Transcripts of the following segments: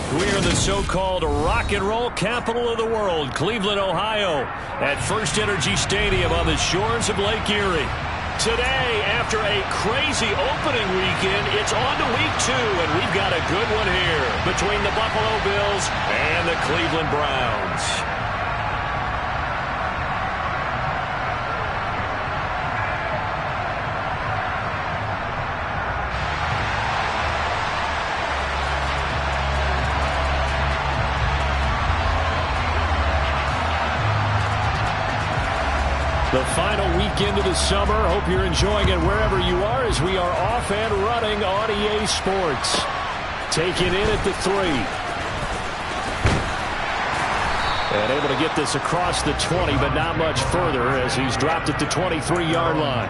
We're in the so-called rock and roll capital of the world, Cleveland, Ohio, at First Energy Stadium on the shores of Lake Erie. Today, after a crazy opening weekend, it's on to week 2, and we've got a good one here between the Buffalo Bills and the Cleveland Browns. The final weekend of the summer. Hope you're enjoying it wherever you are as we are off and running on EA Sports. Taking in at the 3. And able to get this across the 20, but not much further as he's dropped at the 23-yard line.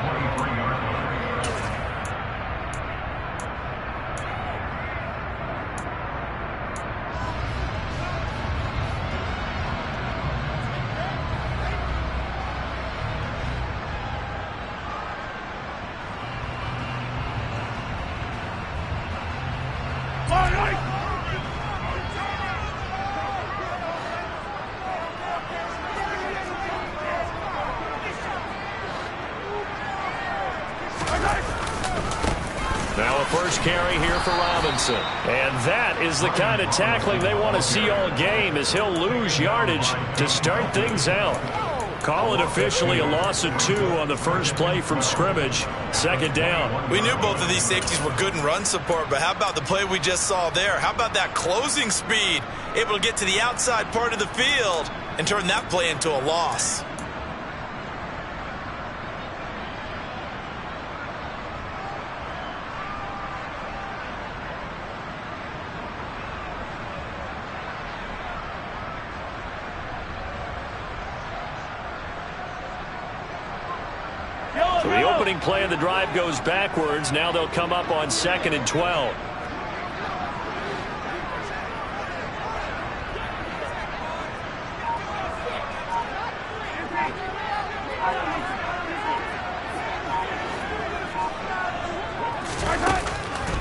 Now a first carry here for Robinson. And that is the kind of tackling they want to see all game as he'll lose yardage to start things out. Call it officially a loss of 2 on the first play from scrimmage. Second down. We knew both of these safeties were good in run support, but how about the play we just saw there? How about that closing speed? Able to get to the outside part of the field and turn that play into a loss. So the opening play of the drive goes backwards. Now they'll come up on 2nd and 12.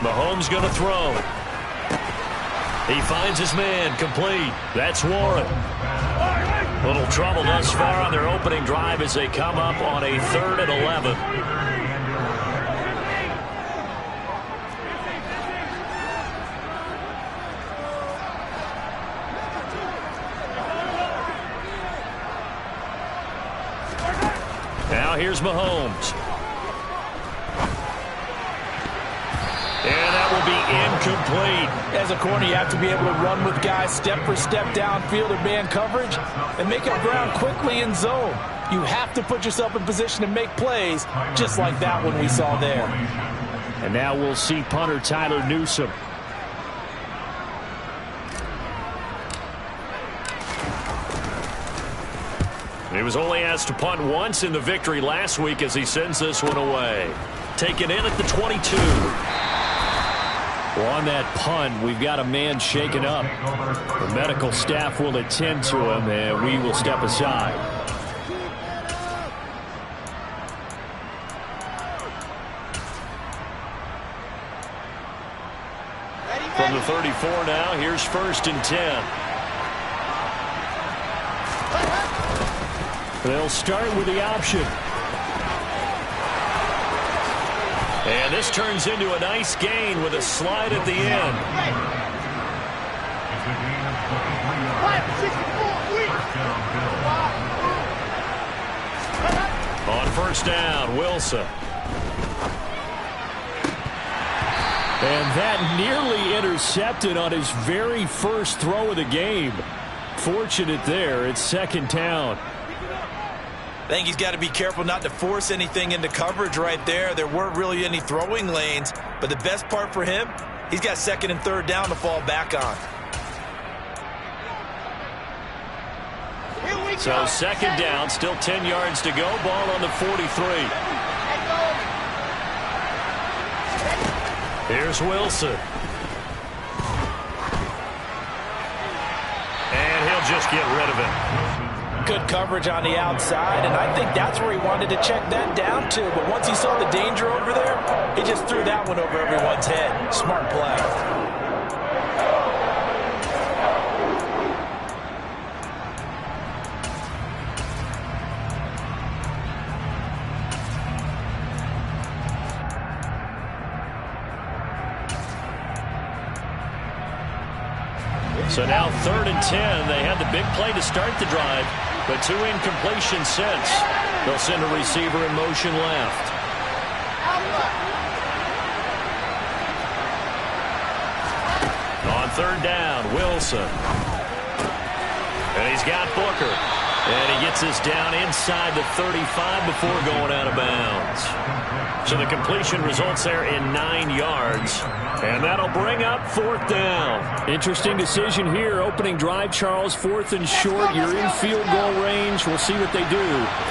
Mahomes going to throw. He finds his man, complete. That's Warren. Little trouble thus far on their opening drive as they come up on a 3rd and 11. Now here's Mahomes. And that will be incomplete. As a corner, you have to be able to run with guys step for step downfield or man coverage and make up ground quickly in zone. You have to put yourself in position to make plays just like that one we saw there. And now we'll see punter Tyler Newsome. He was only asked to punt once in the victory last week as he sends this one away. Taken in at the 22. Well, on that punt, we've got a man shaken up. The medical staff will attend to him, and we will step aside. From the 34 now, here's 1st and 10. They'll start with the option. And this turns into a nice gain with a slide at the end. On 1st down, Wilson. And that nearly intercepted on his very first throw of the game. Fortunate there. It's 2nd down. I think he's got to be careful not to force anything into coverage right there. There weren't really any throwing lanes, but the best part for him, he's got 2nd and 3rd down to fall back on. So 2nd down, still 10 yards to go. Ball on the 43. Here's Wilson. And he'll just get rid of it. Good coverage on the outside, and I think that's where he wanted to check that down to. But once he saw the danger over there, he just threw that one over everyone's head. Smart play. So now 3rd and 10. They had the big play to start the drive, but 2 incompletions since. They'll send a receiver in motion left. On 3rd down, Wilson. And he's got Booker. And he gets this down inside the 35 before going out of bounds. So the completion results there in 9 yards. And that'll bring up 4th down. Interesting decision here. Opening drive, Charles. 4th and short. You're in field goal range. We'll see what they do.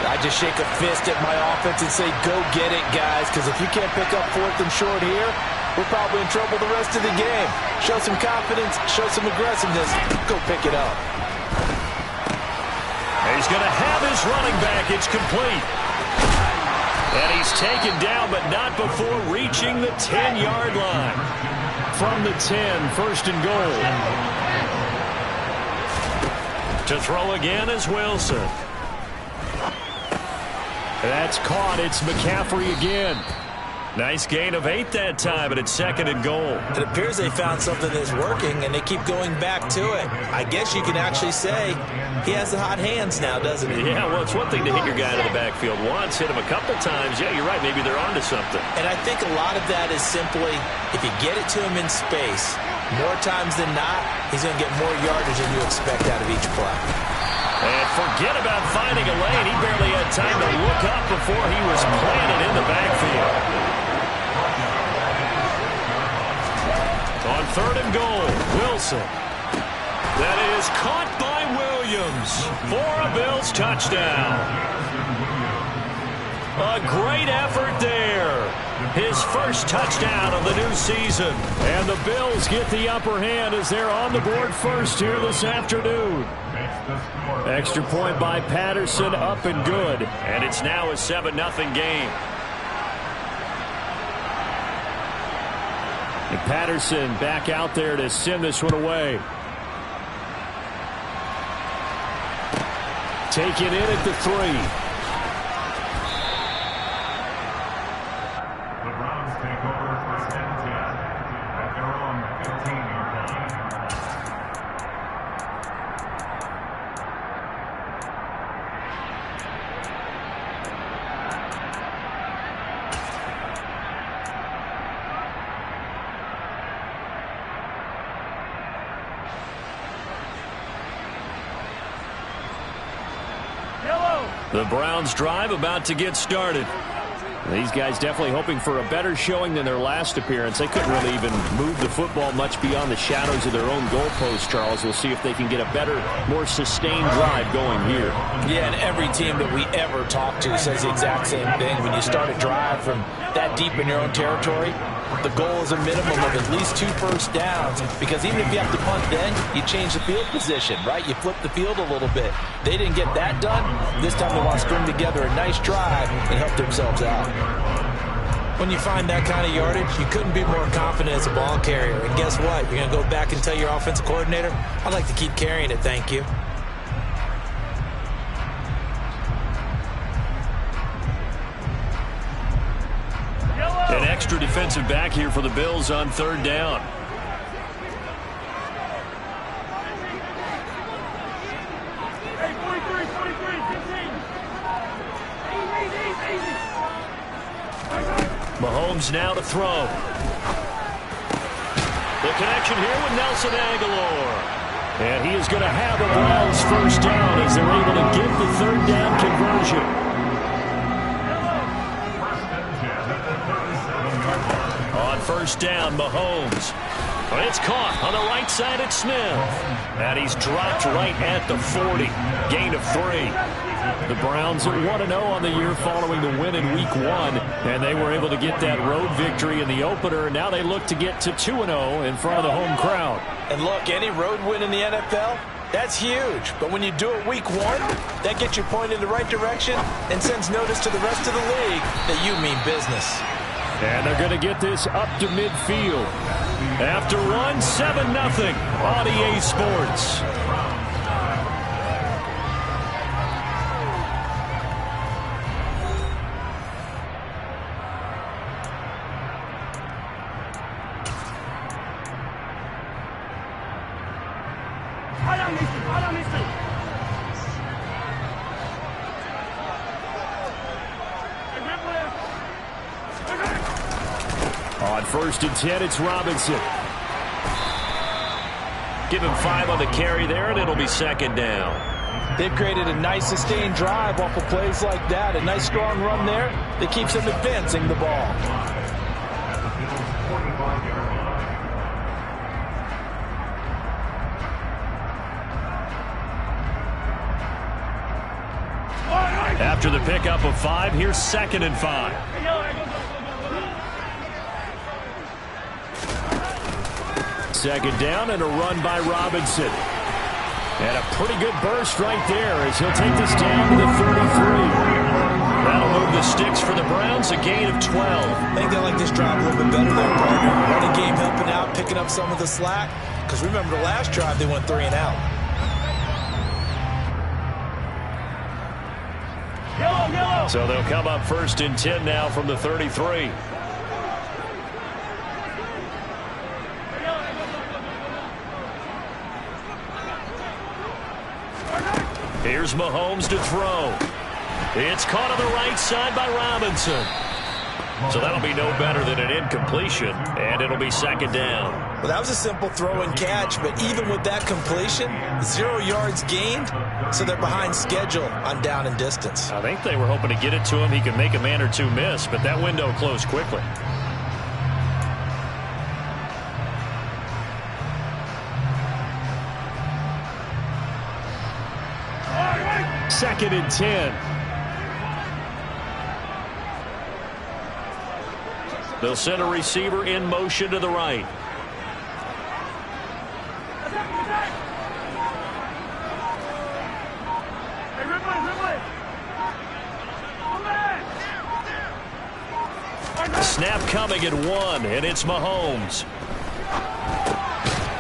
I just shake a fist at my offense and say, go get it, guys. Because if you can't pick up 4th and short here, we're probably in trouble the rest of the game. Show some confidence. Show some aggressiveness. Go pick it up. He's going to have his running back. It's complete. And he's taken down, but not before reaching the 10-yard line. From the 10, 1st and goal. To throw again is Wilson. That's caught. It's McCaffrey again. Nice gain of 8 that time, but it's 2nd and goal. It appears they found something that's working, and they keep going back to it. I guess you can actually say he has the hot hands now, doesn't he? Yeah, well, it's one thing to hit your guy in the backfield once, hit him a couple times. Yeah, you're right. Maybe they're onto something. And I think a lot of that is simply if you get it to him in space, more times than not, he's going to get more yardage than you expect out of each play. And forget about finding a lane. He barely had time to look up before he was planted in the backfield. On 3rd and goal, Wilson. That is caught by Williams for a Bills touchdown. A great effort there. His first touchdown of the new season. And the Bills get the upper hand as they're on the board first here this afternoon. Extra point by Patterson, up and good. And it's now a 7-0 game. And Patterson back out there to send this one away. Taken in at the 3. The Browns take over 1st and 10 at their own 15-yard line. The Browns drive about to get started. These guys definitely hoping for a better showing than their last appearance. They couldn't really even move the football much beyond the shadows of their own goalpost, Charles. We'll see if they can get a better, more sustained drive going here. Yeah, and every team that we ever talk to says the exact same thing. When you start a drive from that deep in your own territory, the goal is a minimum of at least 2 first downs, because even if you have to punt then, you change the field position, right? You flip the field a little bit. They didn't get that done. This time they want to string together a nice drive and help themselves out. When you find that kind of yardage, you couldn't be more confident as a ball carrier. And guess what? You're going to go back and tell your offensive coordinator, I'd like to keep carrying it, thank you. An extra defensive back here for the Bills on 3rd down. Mahomes now to throw. The connection here with Nelson Aguilar. And he is going to have the Browns first down as they're able to get the 3rd down conversion. On 1st down, Mahomes. But it's caught on the right side at Smith. And he's dropped right at the 40. Gain of 3. The Browns are 1-0 on the year following the win in Week 1. And they were able to get that road victory in the opener. Now they look to get to 2-0 in front of the home crowd. And look, any road win in the NFL, that's huge. But when you do it Week 1, that gets you pointed in the right direction and sends notice to the rest of the league that you mean business. And they're going to get this up to midfield. After one, 7-0 on EA Sports. On 1st and 10, it's Robinson. Give him 5 on the carry there, and it'll be 2nd down. They've created a nice sustained drive off of plays like that. A nice strong run there that keeps them advancing the ball. After the pickup of 5, here's 2nd and 5. Second down and a run by Robinson. And a pretty good burst right there as he'll take this down to the 33. That'll move the sticks for the Browns, a gain of 12. I think they like this drive a little bit better there, partner. Running game helping out, picking up some of the slack. Because remember the last drive, they went 3 and out. So they'll come up 1st and 10 now from the 33. Here's Mahomes to throw. It's caught on the right side by Robinson. So that'll be no better than an incompletion, and it'll be 2nd down. Well, that was a simple throw and catch, but even with that completion, 0 yards gained, so they're behind schedule on down and distance. I think they were hoping to get it to him. He could make a man or two miss, but that window closed quickly. Second and 10. They'll send a receiver in motion to the right. Snap coming at 1, and it's Mahomes.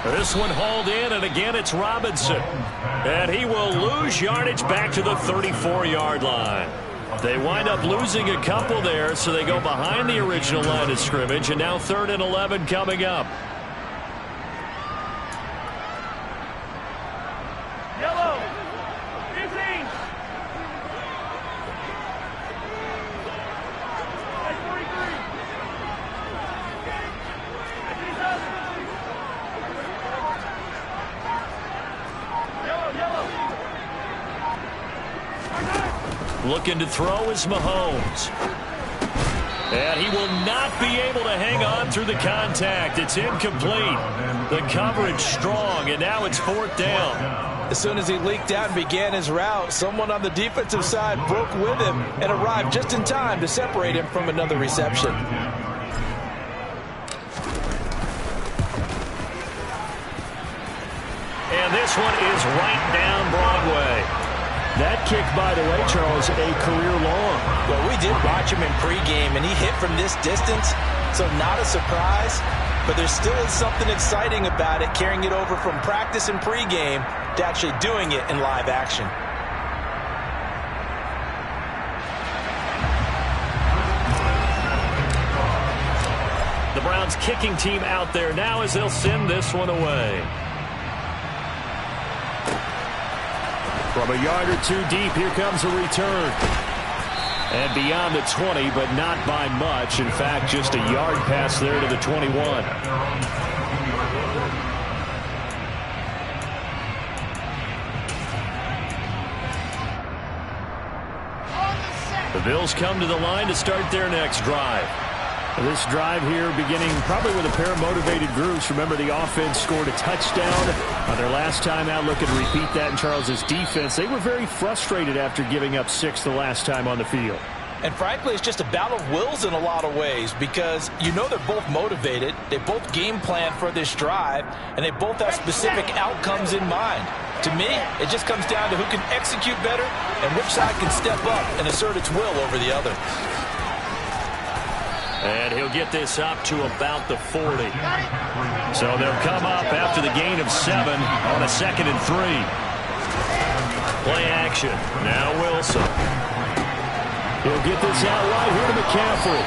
This one hauled in, and again it's Robinson. And he will lose yardage back to the 34-yard line. They wind up losing a couple there, so they go behind the original line of scrimmage, and now 3rd and 11 coming up. Yellow, 15. Looking to throw is Mahomes. And he will not be able to hang on through the contact. It's incomplete. The coverage strong, and now it's 4th down. As soon as he leaked out and began his route, someone on the defensive side broke with him and arrived just in time to separate him from another reception. And this one is right down Broadway. That kick, by the way, Charles, a career long. Well, we did watch him in pregame, and he hit from this distance, so not a surprise. But there still is something exciting about it, carrying it over from practice and pregame to actually doing it in live action. The Browns kicking team out there now as they'll send this one away. From a yard or two deep, here comes a return. And beyond the 20, but not by much. In fact, just a yard pass there to the 21. The Bills come to the line to start their next drive. This drive here beginning probably with a pair of motivated groups. Remember, the offense scored a touchdown on their last time out. Looking to repeat that in Charles's defense. They were very frustrated after giving up 6 the last time on the field. And frankly, it's just a battle of wills in a lot of ways because you know they're both motivated. They both game plan for this drive, and they both have specific outcomes in mind. To me, it just comes down to who can execute better and which side can step up and assert its will over the other. And he'll get this up to about the 40. So they'll come up after the gain of 7 on a 2nd and 3. Play action. Now Wilson. He'll get this out wide here to McCaffrey.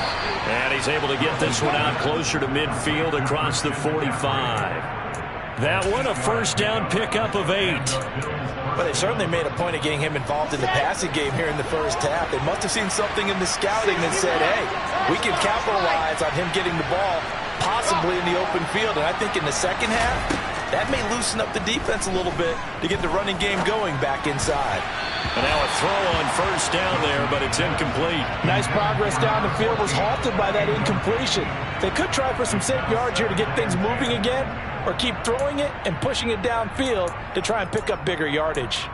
And he's able to get this one out closer to midfield across the 45. That one, a first down pickup of 8. But they certainly made a point of getting him involved in the passing game here in the first half. They must have seen something in the scouting that said, hey, we can capitalize on him getting the ball, possibly in the open field. And I think in the second half, that may loosen up the defense a little bit to get the running game going back inside. And now a throw on first down there, but it's incomplete. Nice progress down the field was halted by that incompletion. They could try for some safe yards here to get things moving again, or keep throwing it and pushing it downfield to try and pick up bigger yardage.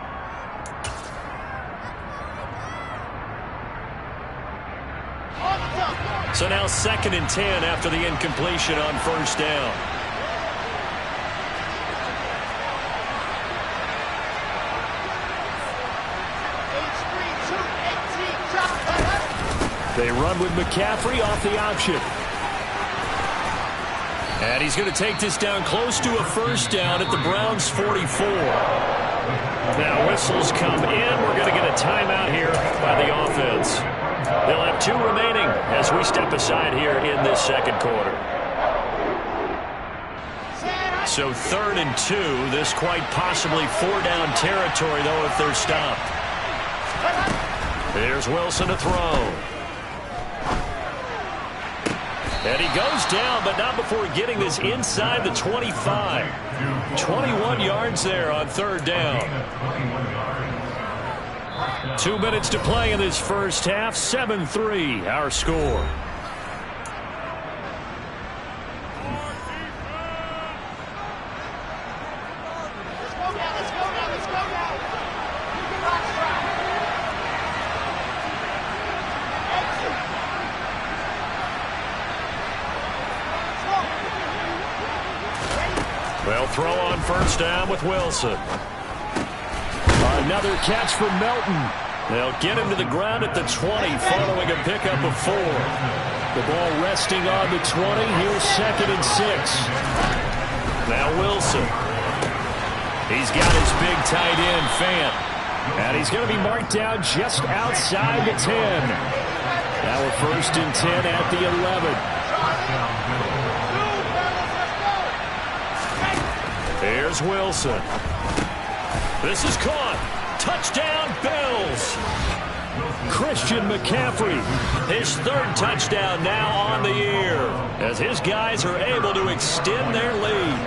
So now 2nd and 10 after the incompletion on first down. They run with McCaffrey off the option. And he's going to take this down close to a first down at the Browns' 44. Now whistles come in. We're going to get a timeout here by the offense. They'll have 2 remaining as we step aside here in this second quarter. So 3rd and 2. This quite possibly 4-down territory, though, if they're stopped. There's Wilson to throw. And he goes down, but not before getting this inside the 25. 21 yards there on 3rd down. 2 minutes to play in this first half. 7-3, our score. They'll throw on first down with Wilson. Another catch for Melton. They'll get him to the ground at the 20 following a pickup of 4. The ball resting on the 20. Here's 2nd and 6. Now Wilson. He's got his big tight end, Fant. And he's going to be marked down just outside the 10. Now a 1st and 10 at the 11. Here's Wilson. This is caught. Touchdown, Bills. Christian McCaffrey, his 3rd touchdown now on the year, as his guys are able to extend their lead.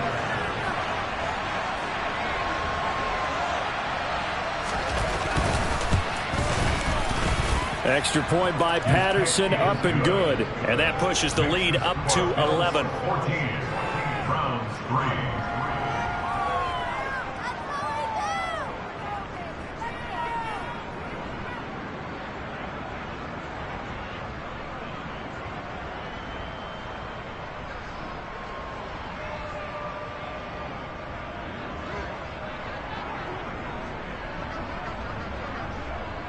Extra point by Patterson, up and good. And that pushes the lead up to 11. 14. Browns 3.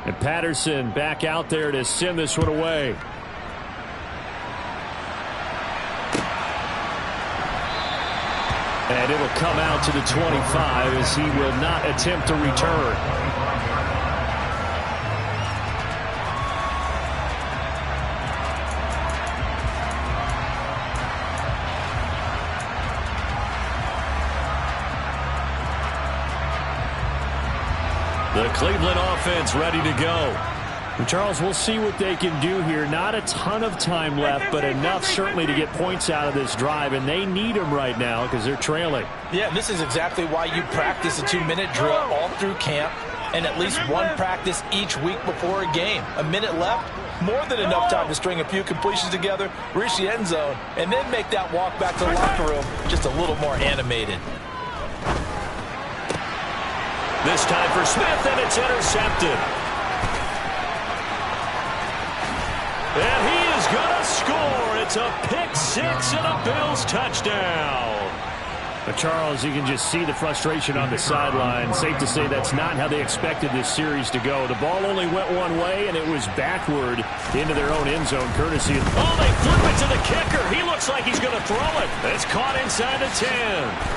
And Patterson back out there to send this one away. And it'll come out to the 25 as he will not attempt to return. The Cleveland offense ready to go. And Charles, we'll see what they can do here. Not a ton of time left, but enough certainly to get points out of this drive, and they need them right now because they're trailing. Yeah, this is exactly why you practice a 2-minute drill all through camp and at least one practice each week before a game. A minute left, more than enough time to string a few completions together, reach the end zone, and then make that walk back to the locker room just a little more animated. This time for Smith, and it's intercepted. And he is going to score. It's a pick 6 and a Bills touchdown. But Charles, you can just see the frustration on the sideline. Safe to say that's not how they expected this series to go. The ball only went one way, and it was backward into their own end zone, courtesy of... Oh, they flip it to the kicker. He looks like he's going to throw it. It's caught inside the 10,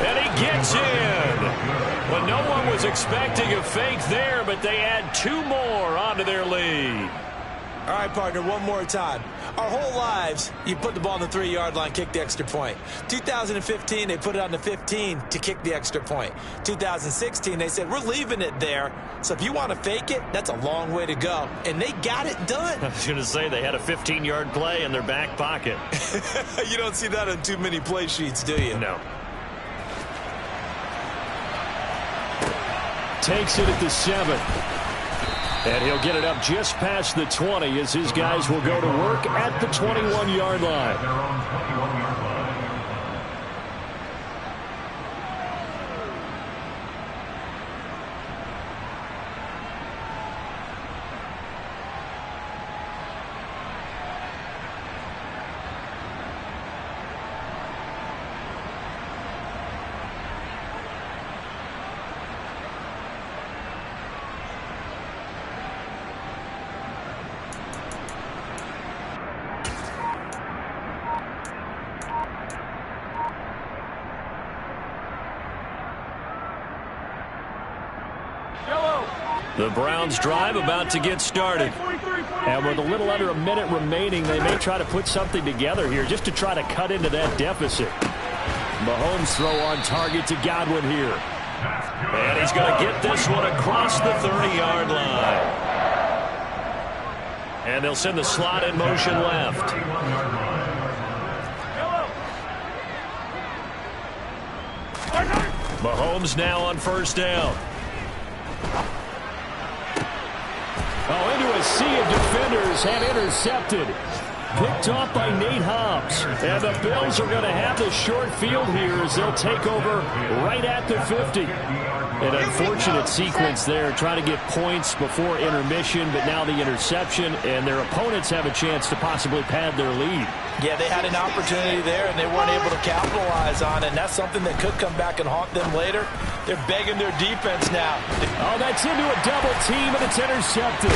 and he gets in. But no one was expecting a fake there, but they add 2 more onto their lead. All right, partner, one more time. Our whole lives, you put the ball on the 3-yard line, kick the extra point. 2015, they put it on the 15 to kick the extra point. 2016, they said, we're leaving it there. So if you want to fake it, that's a long way to go. And they got it done. I was going to say, they had a 15-yard play in their back pocket. You don't see that on too many play sheets, do you? No. Takes it at the 7. And he'll get it up just past the 20 as his guys will go to work at the 21-yard line. Their own 21-yard line. The Browns drive about to get started. And with a little under a minute remaining, they may try to put something together here just to try to cut into that deficit. Mahomes throw on target to Godwin here. And he's going to get this one across the 30-yard line. And they'll send the slot in motion left. Mahomes now on first down. Oh, into a sea of defenders and intercepted. Picked off by Nate Hobbs. And the Bills are going to have the short field here as they'll take over right at the 50. An unfortunate sequence there, trying to get points before intermission, but now the interception, and their opponents have a chance to possibly pad their lead. Yeah, they had an opportunity there, and they weren't able to capitalize on it, and that's something that could come back and haunt them later. They're begging their defense now. Oh, that's into a double team, and it's intercepted.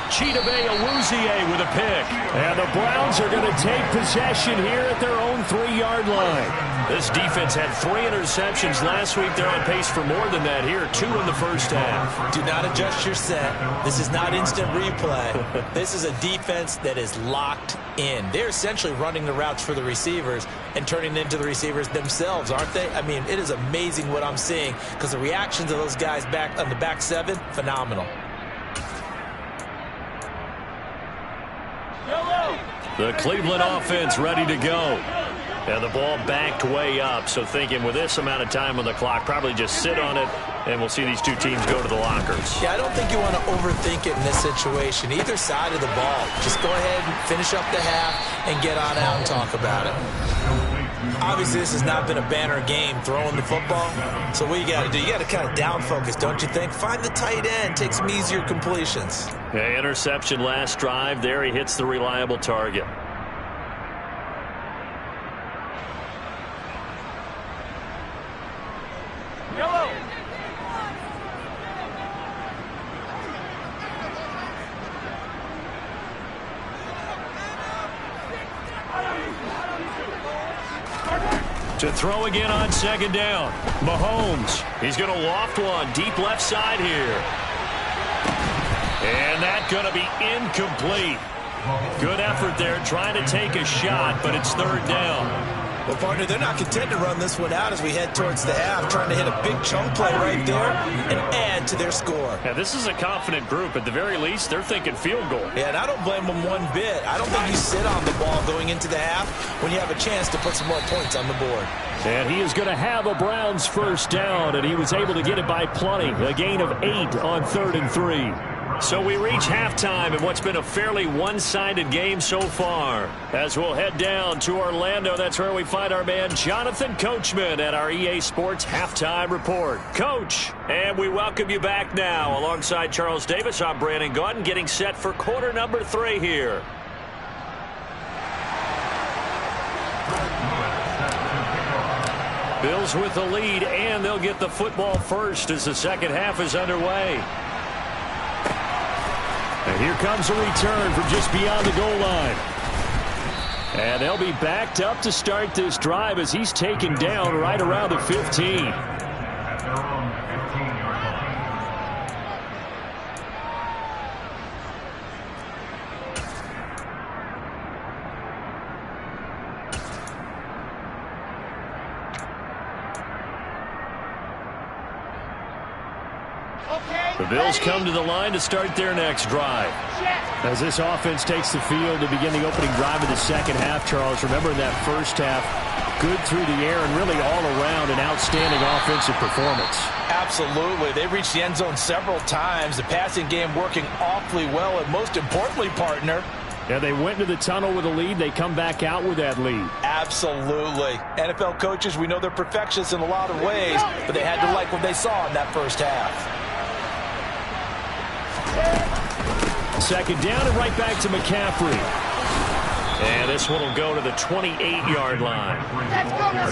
Chidobe Awuzie with a pick. And the Browns are going to take possession here at their own 3-yard line. This defense had 3 interceptions last week. They're on pace for more than that here. 2 in the first half. Do not adjust your set. This is not instant replay. This is a defense that is locked in. They're essentially running the routes for the receivers and turning into the receivers themselves, aren't they? I mean, it is amazing what I'm seeing because the reactions of those guys back on the back 7, phenomenal. The Cleveland offense ready to go. And the ball backed way up. So thinking with this amount of time on the clock, probably just sit on it, and we'll see these two teams go to the lockers. Yeah, I don't think you want to overthink it in this situation. Either side of the ball. Just go ahead and finish up the half and get on out and talk about it. Obviously, this has not been a banner game throwing the football. So what you got to do, you got to kind of down focus, don't you think? Find the tight end, take some easier completions. Yeah, interception last drive. There he hits the reliable target. To throw again on second down. Mahomes. He's going to loft one deep left side here. And that's going to be incomplete. Good effort there trying to take a shot, but it's third down. Well, partner, they're not content to run this one out as we head towards the half, trying to hit a big chunk play right there and add to their score. Yeah, this is a confident group. At the very least, they're thinking field goal. Yeah, and I don't blame them one bit. I don't think you sit on the ball going into the half when you have a chance to put some more points on the board. And he is going to have a Browns first down, and he was able to get it by plenty. A gain of 8 on 3rd and 3. So we reach halftime in what's been a fairly one-sided game so far. As we'll head down to Orlando, that's where we find our man Jonathan Coachman at our EA Sports Halftime Report. Coach, and we welcome you back now. Alongside Charles Davis, I'm Brandon Gaudin, getting set for quarter number 3 here. Bills with the lead, and they'll get the football first as the second half is underway. And here comes a return from just beyond the goal line. And they'll be backed up to start this drive as he's taken down right around the 15. At their own 15-yard line. The Bills come to the line to start their next drive. As this offense takes the field to begin the opening drive of the second half, Charles, remember in that first half, good through the air and really all around an outstanding offensive performance. Absolutely. They reached the end zone several times. The passing game working awfully well, and most importantly, partner, yeah, they went into the tunnel with a lead. They come back out with that lead. Absolutely. NFL coaches, we know they're perfectionists in a lot of ways, but they had to like what they saw in that first half. Second down and right back to McCaffrey. And this one will go to the 28-yard line.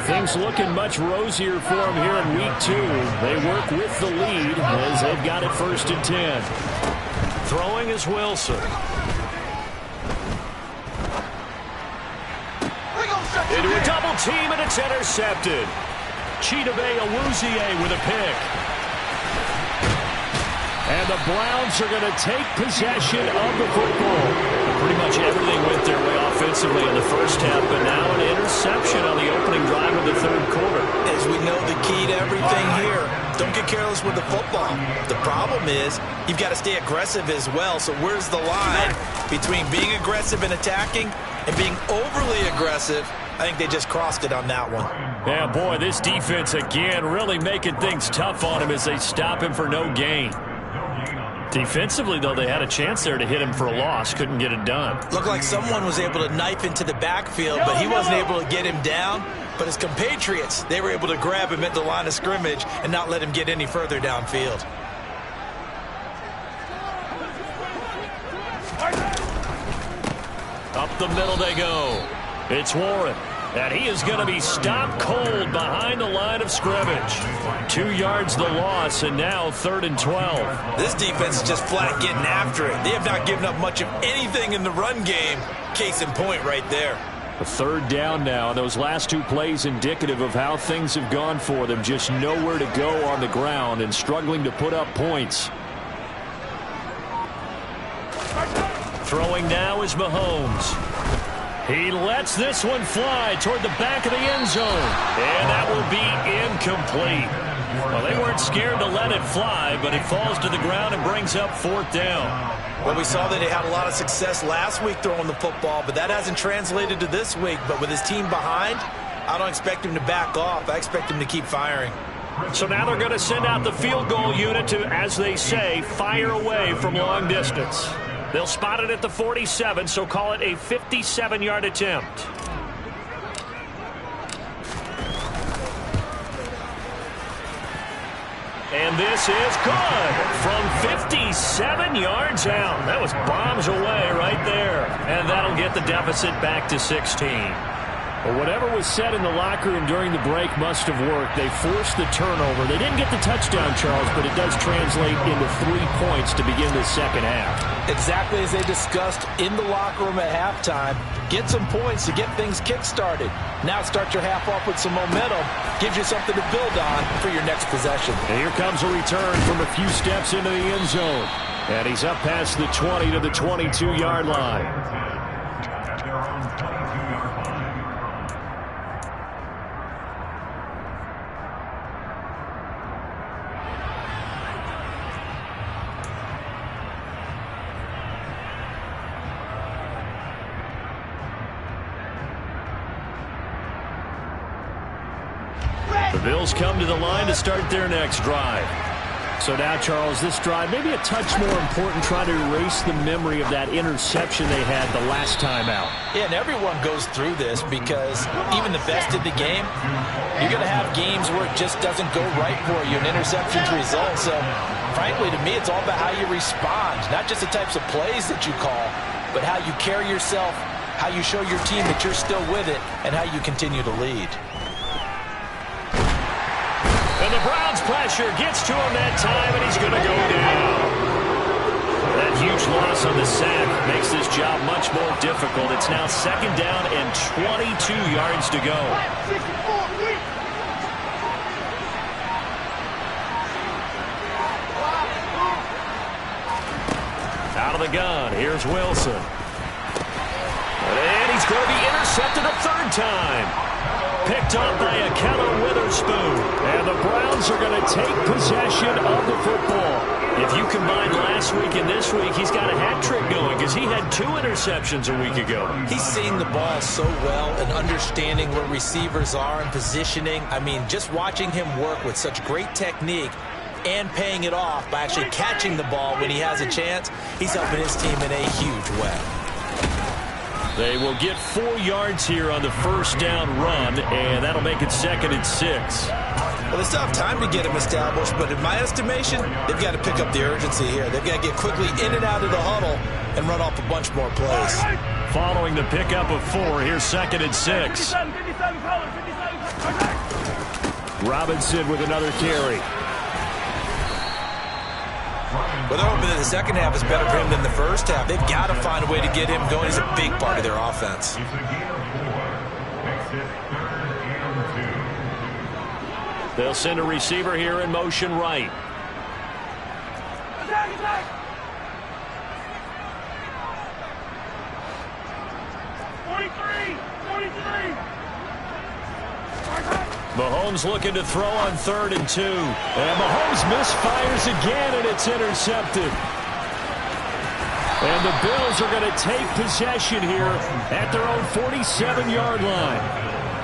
Things looking much rosier for them here in week 2. They work with the lead as they've got it 1st and 10. Throwing is Wilson. Into a double team, and it's intercepted. Chidobe Awuzie with a pick. And the Browns are going to take possession of the football. Pretty much everything went their way offensively in the first half, but now an interception on the opening drive of the third quarter. As we know, the key to everything here, don't get careless with the football. The problem is you've got to stay aggressive as well. So where's the line between being aggressive and attacking and being overly aggressive? I think they just crossed it on that one. Yeah, boy, this defense again really making things tough on him as they stop him for no gain. Defensively, though, they had a chance there to hit him for a loss. Couldn't get it done. Looked like someone was able to knife into the backfield, but he wasn't able to get him down. But his compatriots, they were able to grab him at the line of scrimmage and not let him get any further downfield. Up the middle they go. It's Warren. And he is going to be stopped cold behind the line of scrimmage. 2 yards the loss, and now 3rd and 12. This defense is just flat getting after it. They have not given up much of anything in the run game. Case in point right there. A 3rd down now. Those last 2 plays indicative of how things have gone for them. Just nowhere to go on the ground and struggling to put up points. Throwing now is Mahomes. He lets this one fly toward the back of the end zone. And that will be incomplete. Well, they weren't scared to let it fly, but it falls to the ground and brings up 4th down. Well, we saw that he had a lot of success last week throwing the football, but that hasn't translated to this week. But with his team behind, I don't expect him to back off. I expect him to keep firing. So now they're going to send out the field goal unit to, as they say, fire away from long distance. They'll spot it at the 47, so call it a 57-yard attempt. And this is good from 57 yards out. That was bombs away right there. And that'll get the deficit back to 16. Well, whatever was said in the locker room during the break must have worked. They forced the turnover. They didn't get the touchdown, Charles, but it does translate into 3 points to begin the second half. Exactly as they discussed in the locker room at halftime. Get some points to get things kick-started. Now start your half off with some momentum. Gives you something to build on for your next possession. And here comes a return from a few steps into the end zone. And he's up past the 20 to the 22-yard line. At their own 22-yard line. The Bills come to the line to start their next drive. So now, Charles, this drive maybe a touch more important, trying to erase the memory of that interception they had the last time out. Yeah, and everyone goes through this because even the best in the game, you're going to have games where it just doesn't go right for you, and interceptions result. So, frankly, to me, it's all about how you respond, not just the types of plays that you call, but how you carry yourself, how you show your team that you're still with it, and how you continue to lead. And the Browns pressure gets to him that time, and he's going to go down. That huge loss on the sack makes this job much more difficult. It's now 2nd down and 22 yards to go. Out of the gun, here's Wilson. And he's going to be intercepted a 3rd time. Picked up by Akello Witherspoon. And the Browns are going to take possession of the football. If you combine last week and this week, he's got a hat trick going because he had 2 interceptions a week ago. He's seeing the ball so well and understanding where receivers are and positioning. I mean, just watching him work with such great technique and paying it off by actually catching the ball when he has a chance, he's helping his team in a huge way. They will get 4 yards here on the first down run, and that'll make it 2nd and 6. Well, they still have time to get him established, but in my estimation, they've got to pick up the urgency here. They've got to get quickly in and out of the huddle and run off a bunch more plays. Following the pickup of 4, here's 2nd and 6. Robinson with another carry. Well, they're hoping that the second half is better for him than the first half. They've got to find a way to get him going. He's a big part of their offense. They'll send a receiver here in motion right. Mahomes looking to throw on 3rd and 2. And Mahomes misfires again, and it's intercepted. And the Bills are going to take possession here at their own 47-yard line.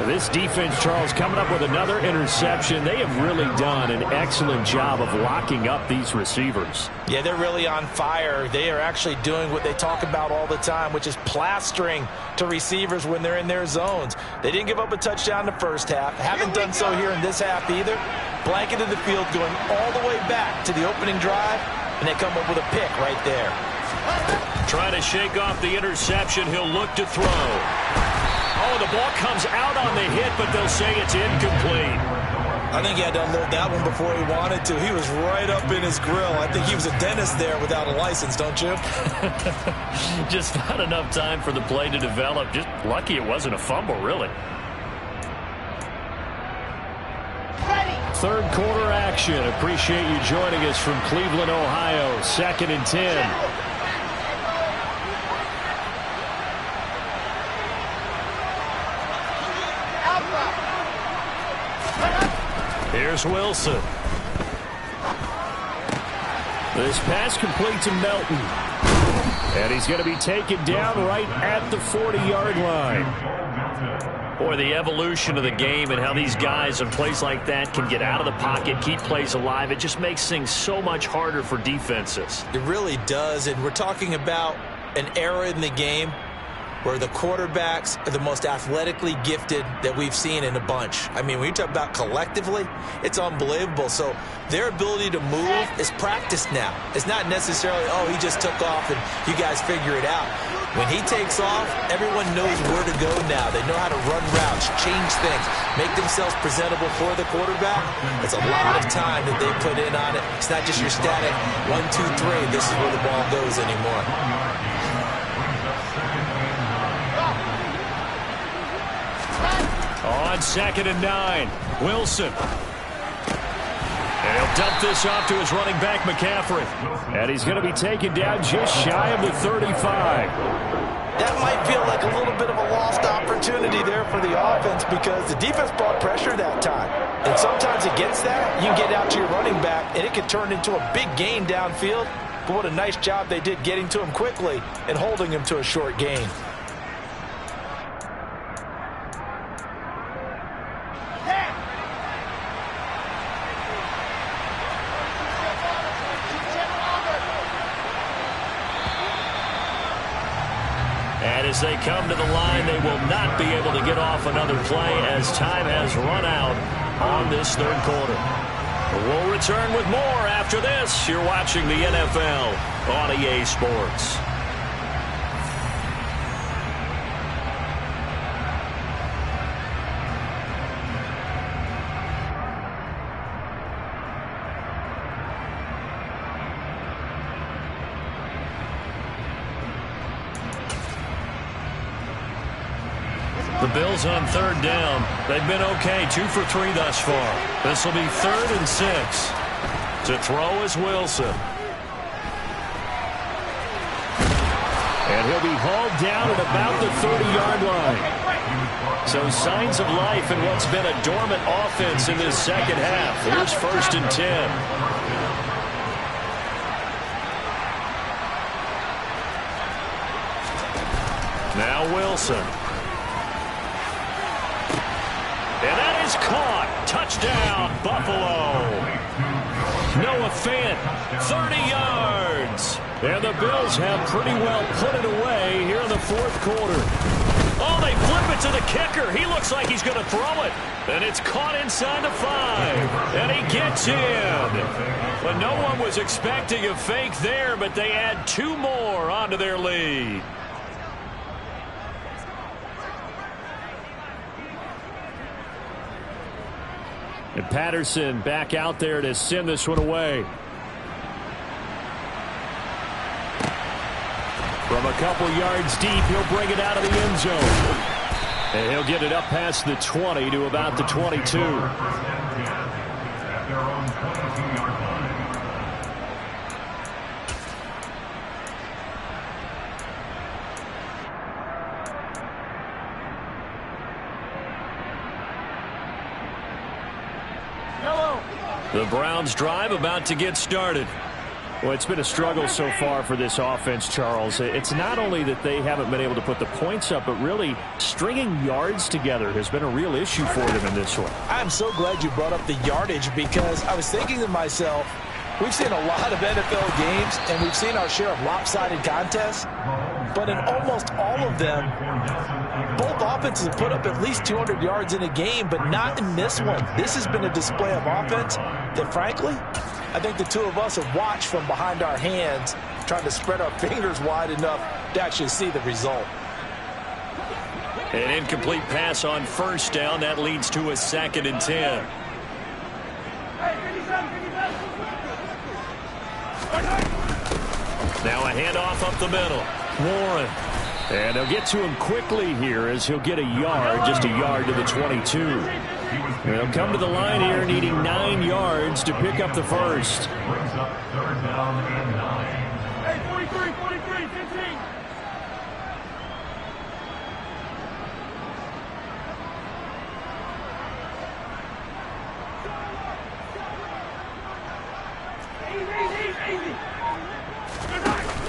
This defense, Charles, coming up with another interception. They have really done an excellent job of locking up these receivers. Yeah, they're really on fire. They are actually doing what they talk about all the time, which is plastering to receivers when they're in their zones. They didn't give up a touchdown in the first half. Haven't done so here in this half either. Blanketed the field going all the way back to the opening drive, and they come up with a pick right there. Trying to shake off the interception. He'll look to throw. Oh, the ball comes out on the hit, but they'll say it's incomplete. I think he had to unload that one before he wanted to. He was right up in his grill. I think he was a dentist there without a license, don't you? Just not enough time for the play to develop. Just lucky it wasn't a fumble, really. Third quarter action. Appreciate you joining us from Cleveland, Ohio. 2nd and 10. Here's Wilson. This pass complete to Melton. And he's going to be taken down right at the 40-yard line. Boy, the evolution of the game and how these guys in plays like that can get out of the pocket, keep plays alive, it just makes things so much harder for defenses. It really does, and we're talking about an era in the game where the quarterbacks are the most athletically gifted that we've seen in a bunch. I mean, when you talk about collectively, it's unbelievable. So their ability to move is practiced now. It's not necessarily, oh, he just took off and you guys figure it out. When he takes off, everyone knows where to go now. They know how to run routes, change things, make themselves presentable for the quarterback. It's a lot of time that they put in on it. It's not just your static 1, 2, 3, this is where the ball goes anymore. On 2nd and 9, Wilson. And he'll dump this off to his running back, McCaffrey. And he's going to be taken down just shy of the 35. That might feel like a little bit of a lost opportunity there for the offense because the defense brought pressure that time. And sometimes against that, you can get out to your running back, and it can turn into a big gain downfield. But what a nice job they did getting to him quickly and holding him to a short gain. And as they come to the line, they will not be able to get off another play as time has run out on this third quarter. We'll return with more after this. You're watching the NFL on EA Sports. The Bills on 3rd down. They've been okay, 2 for 3 thus far. This will be 3rd and 6. To throw is Wilson. And he'll be hauled down at about the 30-yard line. So signs of life in what's been a dormant offense in this second half. Here's 1st and 10. Now Wilson. And that is caught. Touchdown, Buffalo. Noah Fant, 30 yards. And the Bills have pretty well put it away here in the 4th quarter. Oh, they flip it to the kicker. He looks like he's going to throw it. And it's caught inside the 5. And he gets in. But no one was expecting a fake there, but they add 2 more onto their lead. And Patterson back out there to send this one away. From a couple yards deep, he'll bring it out of the end zone. And he'll get it up past the 20 to about the 22. The Browns drive about to get started. Well, it's been a struggle so far for this offense, Charles. It's not only that they haven't been able to put the points up, but really stringing yards together has been a real issue for them in this one. I'm so glad you brought up the yardage because I was thinking to myself, we've seen a lot of NFL games and we've seen our share of lopsided contests, but in almost all of them, both offenses have put up at least 200 yards in a game, but not in this one. This has been a display of offense that, frankly, I think the two of us have watched from behind our hands, trying to spread our fingers wide enough to actually see the result. An incomplete pass on 1st down. That leads to a 2nd and 10. Now a handoff up the middle. Warren. And they'll get to him quickly here as he'll get a yard, just a yard to the 22. And he'll come to the line here needing 9 yards to pick up the 1st. Brings up 3rd down and 9. Hey, 43, 15.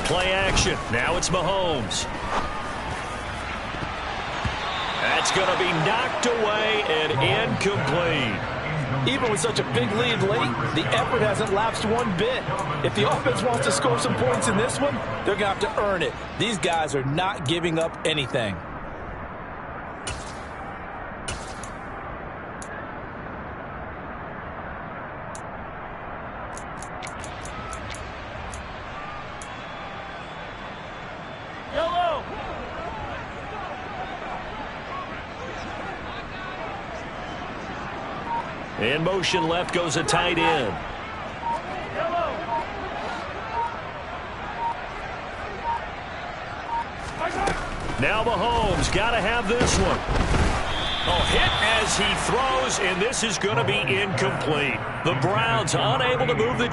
Play action. Now it's Mahomes. That's going to be knocked away and incomplete. Even with such a big lead late, the effort hasn't lapsed one bit. If the offense wants to score some points in this one, they're going to have to earn it. These guys are not giving up anything. In motion left goes a tight end. Now Mahomes got to have this one. Oh, hit as he throws, and this is going to be incomplete. The Browns unable to move the